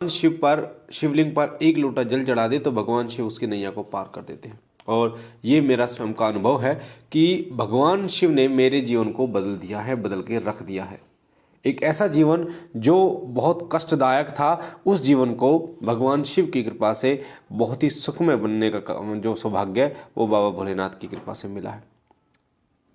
शिव पर शिवलिंग पर एक लोटा जल चढ़ा दे तो भगवान शिव उसकी नैया को पार कर देते हैं। और ये मेरा स्वयं का अनुभव है कि भगवान शिव ने मेरे जीवन को बदल दिया है, बदल के रख दिया है। एक ऐसा जीवन जो बहुत कष्टदायक था, उस जीवन को भगवान शिव की कृपा से बहुत ही सुखमय बनने का जो सौभाग्य है वो बाबा भोलेनाथ की कृपा से मिला है।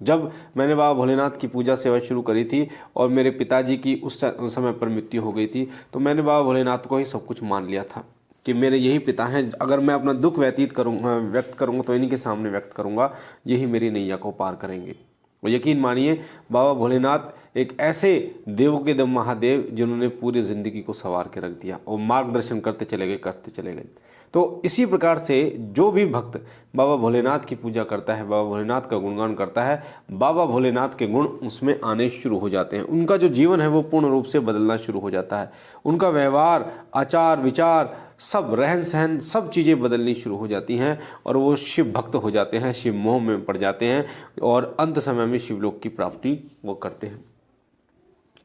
जब मैंने बाबा भोलेनाथ की पूजा सेवा शुरू करी थी और मेरे पिताजी की उस समय पर मृत्यु हो गई थी, तो मैंने बाबा भोलेनाथ को ही सब कुछ मान लिया था कि मेरे यही पिता हैं। अगर मैं अपना दुख व्यक्त करूँगा तो इन्हीं के सामने व्यक्त करूँगा, यही मेरी नैया को पार करेंगे। और यकीन मानिए, बाबा भोलेनाथ एक ऐसे देवों के देव महादेव जिन्होंने पूरी ज़िंदगी को संवार के रख दिया और मार्गदर्शन करते चले गए। तो इसी प्रकार से जो भी भक्त बाबा भोलेनाथ की पूजा करता है, बाबा भोलेनाथ का गुणगान करता है, बाबा भोलेनाथ के गुण उसमें आने शुरू हो जाते हैं। उनका जो जीवन है वो पूर्ण रूप से बदलना शुरू हो जाता है। उनका व्यवहार, आचार विचार, सब रहन सहन, सब चीज़ें बदलनी शुरू हो जाती हैं और वो शिव भक्त हो जाते हैं, शिव मोह में पड़ जाते हैं और अंत समय में शिवलोक की प्राप्ति वो करते हैं।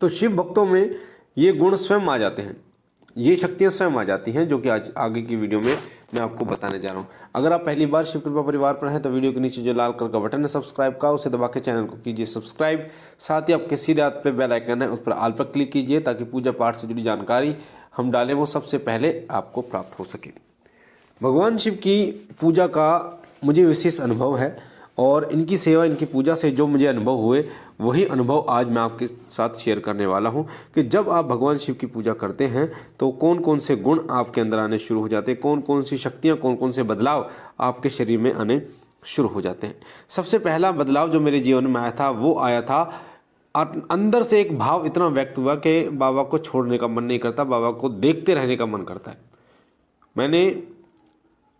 तो शिव भक्तों में ये गुण स्वयं आ जाते हैं, ये शक्तियाँ स्वयं आ जाती हैं, जो कि आज आगे की वीडियो में मैं आपको बताने जा रहा हूँ। अगर आप पहली बार शिव कृपा परिवार पर हैं तो वीडियो के नीचे जो लाल कलर का बटन है सब्सक्राइब का, उसे दबा के चैनल को कीजिए सब्सक्राइब। साथ ही आपके सीधे हाथ पे बेल आइकन है, उस पर ऑल पर क्लिक कीजिए ताकि पूजा पाठ से जुड़ी जानकारी हम डालें वो सबसे पहले आपको प्राप्त हो सके। भगवान शिव की पूजा का मुझे विशेष अनुभव है और इनकी सेवा, इनकी पूजा से जो मुझे अनुभव हुए वही अनुभव आज मैं आपके साथ शेयर करने वाला हूं कि जब आप भगवान शिव की पूजा करते हैं तो कौन कौन से गुण आपके अंदर आने शुरू हो जाते हैं, कौन कौन सी शक्तियां, कौन कौन से बदलाव आपके शरीर में आने शुरू हो जाते हैं। सबसे पहला बदलाव जो मेरे जीवन में आया था वो आया था, अंदर से एक भाव इतना व्यक्त हुआ कि बाबा को छोड़ने का मन नहीं करता, बाबा को देखते रहने का मन करता है। मैंने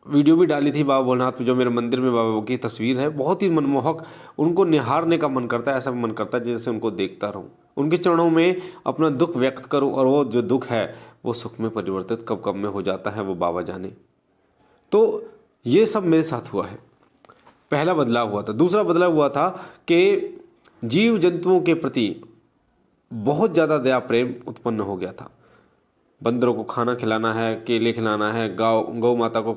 वीडियो भी डाली थी बाबा भोलेनाथ पे, जो मेरे मंदिर में बाबा की तस्वीर है, बहुत ही मनमोहक। उनको निहारने का मन करता है, ऐसा मन करता है जैसे उनको देखता रहूं, उनके चरणों में अपना दुख व्यक्त करूं और वो जो दुख है वो सुख में परिवर्तित कब कब में हो जाता है वो बाबा जाने। तो ये सब मेरे साथ हुआ है, पहला बदलाव हुआ था। दूसरा बदलाव हुआ था कि जीव जंतुओं के प्रति बहुत ज़्यादा दया प्रेम उत्पन्न हो गया था। बंदरों को खाना खिलाना है, केले खिलाना है, गौ माता को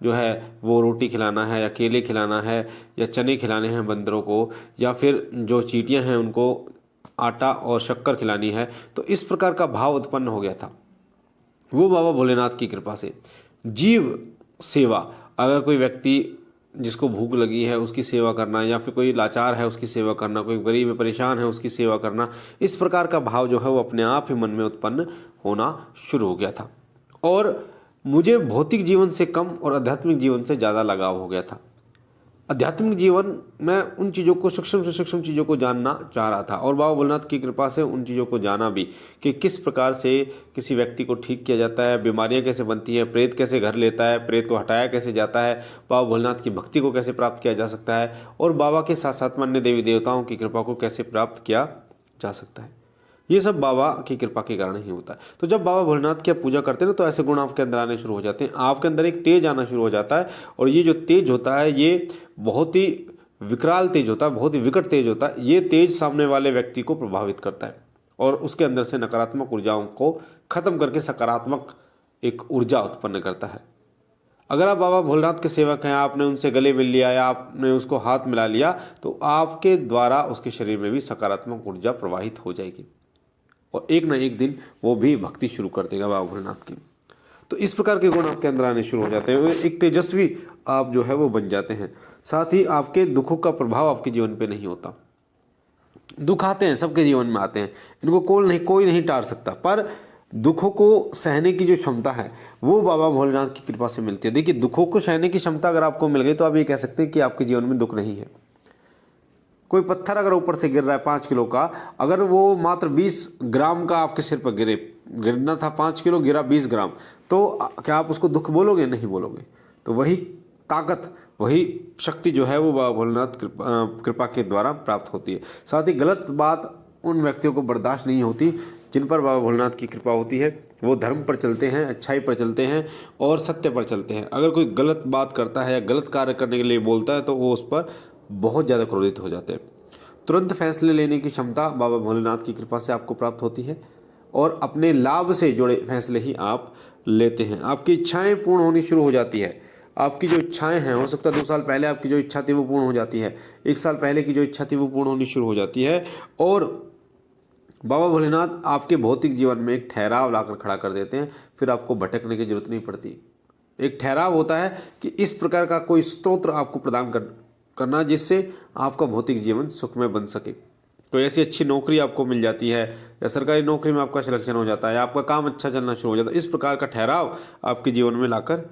जो है वो रोटी खिलाना है या केले खिलाना है या चने खिलाने हैं बंदरों को, या फिर जो चींटियां हैं उनको आटा और शक्कर खिलानी है। तो इस प्रकार का भाव उत्पन्न हो गया था। वो बाबा भोलेनाथ की कृपा से जीव सेवा, अगर कोई व्यक्ति जिसको भूख लगी है उसकी सेवा करना, या फिर कोई लाचार है उसकी सेवा करना, कोई गरीब है परेशान है उसकी सेवा करना, इस प्रकार का भाव जो है वो अपने आप ही मन में उत्पन्न होना शुरू हो गया था। और मुझे भौतिक जीवन से कम और आध्यात्मिक जीवन से ज़्यादा लगाव हो गया था। आध्यात्मिक जीवन में उन चीज़ों को, सूक्ष्म से सूक्ष्म चीज़ों को जानना चाह रहा था और बाबा भोलेनाथ की कृपा से उन चीज़ों को जाना भी कि किस प्रकार से किसी व्यक्ति को ठीक किया जाता है, बीमारियां कैसे बनती हैं, प्रेत कैसे घर लेता है, प्रेत को हटाया कैसे जाता है, बाबा भोलेनाथ की भक्ति को कैसे प्राप्त किया जा सकता है और बाबा के साथ साथ अन्य देवी देवताओं की कृपा को कैसे प्राप्त किया जा सकता है। ये सब बाबा की कृपा के कारण ही होता है। तो जब बाबा भोलेनाथ की पूजा करते हैं ना, तो ऐसे गुण आपके अंदर आने शुरू हो जाते हैं, आपके अंदर एक तेज आना शुरू हो जाता है। और ये जो तेज होता है ये बहुत ही विकराल तेज होता है, बहुत ही विकट तेज होता है। ये तेज सामने वाले व्यक्ति को प्रभावित करता है और उसके अंदर से नकारात्मक ऊर्जाओं को खत्म करके सकारात्मक एक ऊर्जा उत्पन्न करता है। अगर आप बाबा भोलेनाथ के सेवक हैं, आपने उनसे गले मिल लिया या आपने उसको हाथ मिला लिया, तो आपके द्वारा उसके शरीर में भी सकारात्मक ऊर्जा प्रवाहित हो जाएगी और एक ना एक दिन वो भी भक्ति शुरू कर देगा बाबा भोलेनाथ की। तो इस प्रकार के गुण आपके अंदर आने शुरू हो जाते हैं, एक तेजस्वी आप जो है वो बन जाते हैं। साथ ही आपके दुखों का प्रभाव आपके जीवन पे नहीं होता। दुख आते हैं, सबके जीवन में आते हैं, इनको कोई नहीं टाल सकता, पर दुखों को सहने की जो क्षमता है वो बाबा भोलेनाथ की कृपा से मिलती है। देखिए, दुखों को सहने की क्षमता अगर आपको मिल गई तो आप ये कह सकते हैं कि आपके जीवन में दुख नहीं है। कोई पत्थर अगर ऊपर से गिर रहा है 5 किलो का, अगर वो मात्र 20 ग्राम का आपके सिर पर गिरना था, 5 किलो गिरा 20 ग्राम, तो क्या आप उसको दुख बोलोगे? नहीं बोलोगे। तो वही ताकत, वही शक्ति जो है वो बाबा भोलेनाथ कृपा के द्वारा प्राप्त होती है। साथ ही गलत बात उन व्यक्तियों को बर्दाश्त नहीं होती जिन पर बाबा भोलेनाथ की कृपा होती है। वो धर्म पर चलते हैं, अच्छाई पर चलते हैं और सत्य पर चलते हैं। अगर कोई गलत बात करता है या गलत कार्य करने के लिए बोलता है तो वो उस पर बहुत ज़्यादा क्रोधित हो जाते हैं। तुरंत फैसले लेने की क्षमता बाबा भोलेनाथ की कृपा से आपको प्राप्त होती है और अपने लाभ से जुड़े फैसले ही आप लेते हैं। आपकी इच्छाएं पूर्ण होनी शुरू हो जाती है। आपकी जो इच्छाएं हैं, हो सकता है 2 साल पहले आपकी जो इच्छा थी वो पूर्ण हो जाती है, 1 साल पहले की जो इच्छा थी वो पूर्ण होनी शुरू हो जाती है। और बाबा भोलेनाथ आपके भौतिक जीवन में एक ठहराव लाकर खड़ा कर देते हैं, फिर आपको भटकने की जरूरत नहीं पड़ती। एक ठहराव होता है कि इस प्रकार का कोई स्तोत्र आपको प्रदान करना जिससे आपका भौतिक जीवन सुखमय बन सके। तो ऐसी अच्छी नौकरी आपको मिल जाती है, या सरकारी नौकरी में आपका सिलेक्शन हो जाता है, आपका काम अच्छा चलना शुरू हो जाता है। इस प्रकार का ठहराव आपके जीवन में लाकर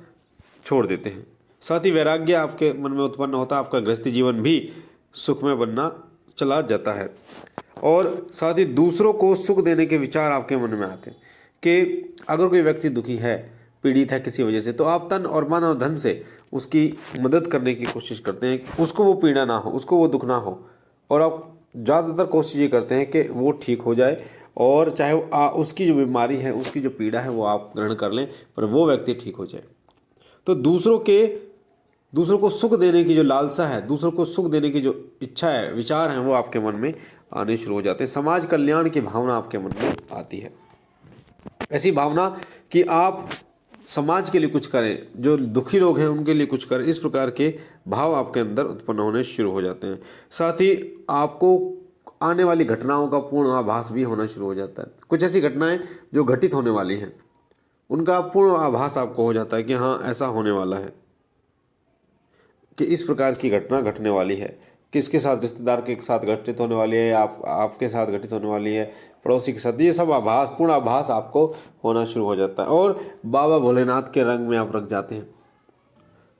छोड़ देते हैं। साथ ही वैराग्य आपके मन में उत्पन्न होता है, आपका गृहस्थी जीवन भी सुखमय बनना चला जाता है। और साथ ही दूसरों को सुख देने के विचार आपके मन में आते हैं कि अगर कोई व्यक्ति दुखी है, पीड़ित है किसी वजह से, तो आप तन और मन और धन से उसकी मदद करने की कोशिश करते हैं, उसको वो पीड़ा ना हो, उसको वो दुख ना हो। और आप ज़्यादातर कोशिश ये करते हैं कि वो ठीक हो जाए, और चाहे उसकी जो बीमारी है, उसकी जो पीड़ा है वो आप ग्रहण कर लें, पर वो व्यक्ति ठीक हो जाए। तो दूसरों को सुख देने की जो लालसा है, दूसरों को सुख देने की जो इच्छा है, विचार हैं, वो आपके मन में आने शुरू हो जाते हैं। समाज कल्याण की भावना आपके मन में आती है, ऐसी भावना कि आप समाज के लिए कुछ करें, जो दुखी लोग हैं उनके लिए कुछ करें। इस प्रकार के भाव आपके अंदर उत्पन्न होने शुरू हो जाते हैं। साथ ही आपको आने वाली घटनाओं का पूर्ण आभास भी होना शुरू हो जाता है। कुछ ऐसी घटनाएं जो घटित होने वाली हैं, उनका पूर्ण आभास आपको हो जाता है कि हाँ, ऐसा होने वाला है, कि इस प्रकार की घटना घटने वाली है। किसके साथ, रिश्तेदार के साथ घटित होने वाली है, आपके साथ घटित होने वाली है, पड़ोसी के साथ। ये सब आभास, पूर्ण आभास आपको होना शुरू हो जाता है, और बाबा भोलेनाथ के रंग में आप रख जाते हैं।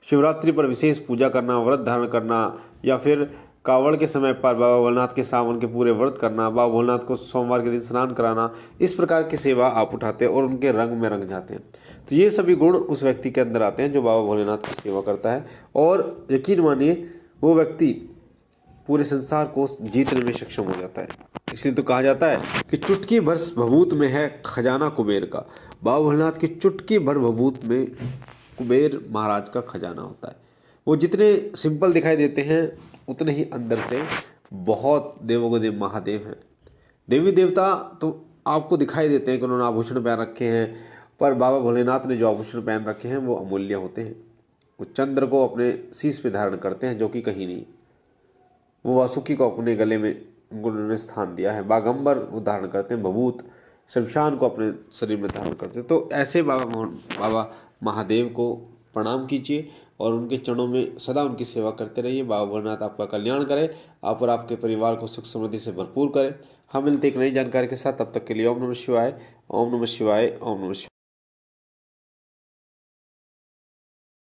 शिवरात्रि पर विशेष पूजा करना, व्रत धारण करना, या फिर कावड़ के समय पर बाबा भोलेनाथ के सावन के पूरे व्रत करना, बाबा भोलेनाथ को सोमवार के दिन स्नान कराना, इस प्रकार की सेवा आप उठाते हैं और उनके रंग में रंग जाते हैं। तो ये सभी गुण उस व्यक्ति के अंदर आते हैं जो बाबा भोलेनाथ की सेवा करता है, और यकीन मानिए वो व्यक्ति पूरे संसार को जीतने में सक्षम हो जाता है। इसलिए तो कहा जाता है कि चुटकी भर भभूत में है खजाना कुबेर का। बाबा भोलेनाथ की चुटकी भर भभूत में कुबेर महाराज का खजाना होता है। वो जितने सिंपल दिखाई देते हैं, उतने ही अंदर से बहुत देवों के देव महादेव हैं। देवी देवता तो आपको दिखाई देते हैं कि उन्होंने आभूषण पहन रखे हैं, पर बाबा भोलेनाथ ने जो आभूषण पहन रखे हैं वो अमूल्य होते हैं। वो चंद्र को अपने शीश पे धारण करते हैं, जो कि कहीं नहीं। वो वासुकी को अपने गले में उन्होंने स्थान दिया है। बागंबर वो धारण करते हैं, भभूत शमशान को अपने शरीर में धारण करते हैं। तो ऐसे बाबा महादेव को प्रणाम कीजिए और उनके चरणों में सदा उनकी सेवा करते रहिए। बाबा भोलेनाथ आपका कल्याण करे, आप और आपके परिवार को सुख समृद्धि से भरपूर करें। हम मिलते एक नई जानकारी के साथ, तब तक के लिए ओम नमः शिवाय, ओम नमः शिवाय, ओम नमः शिवाय।